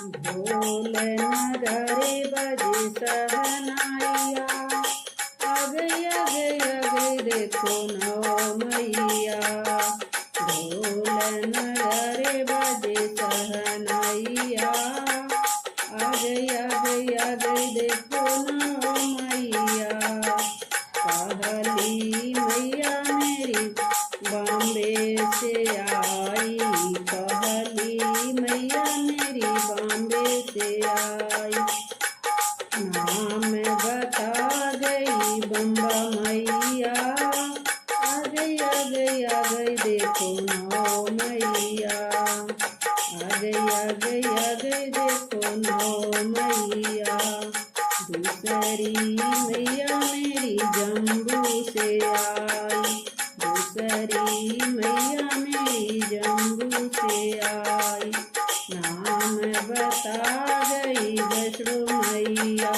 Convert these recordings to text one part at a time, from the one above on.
ढोल नगाड़े बजे सहनाइया, आ गई आ गई आ गई देखो नौ मैया। ढोल नगाड़े बजे सहनाइया, आ गई आ गई आ गई देखो नौ मैया। कहली मैया मेरी बॉम्बे से आई, कहली मैया मेरी बॉम्बे से आई। नाम बता गई बम्बा मैया, आ गई आ गई आ गई देखो नौ मैया। आ गई आ गई आ गई देखो नौ मैया। दूसरी मैया मेरी जम्बू से आई, दूसरी मैया मेरी जम्बू से आई। नाम बता गई वैष्णो मैया,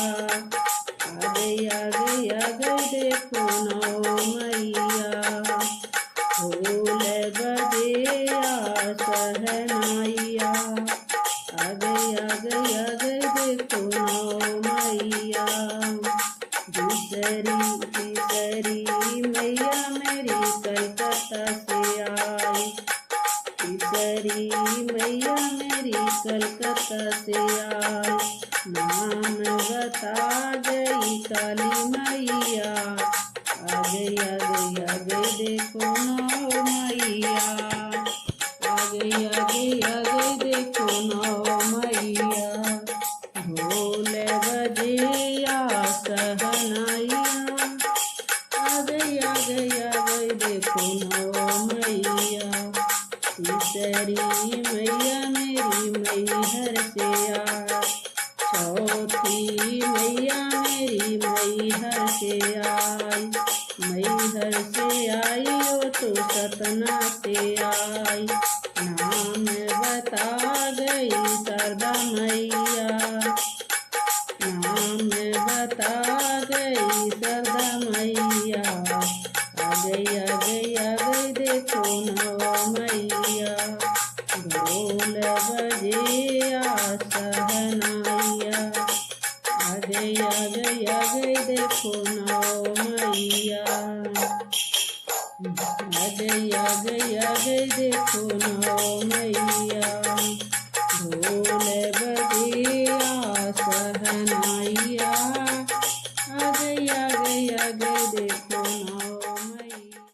आ गई आ गई आ गई देखो नौ मैया। ढोल बजे सहनाइया, आ गई आ गई आ गई देखो नौ मैया। दूसरी तीसरी मैया मेरी कलकत्ता से आई, तीसरी मैया मेरी कलकत्ता से आई। नाम बता गई काली मैया, आ गई आ गई आ गई देखो नौ मैया। आ गई आ गई आ गई देखो नौ मैया। ढोल बजे सहनाइया, आ गई आ गई आ गई देखो नौ मैया। तीसरी मैया मेरी मैहर से आई, चौथी मैया मेरी मैहर से आई। मैहर से आई वो तो सतना से आई। नाम बता गई शारदा मैया, नाम बता गई शारदा मैया। आ गई आ गई आ गई देखो नौ मैया। ढोल बजे सहनाइया, आ गई आ गई आ गई देखो नौ मैया। आ गई आ गई आ गई देखो नौ मैया। ढोल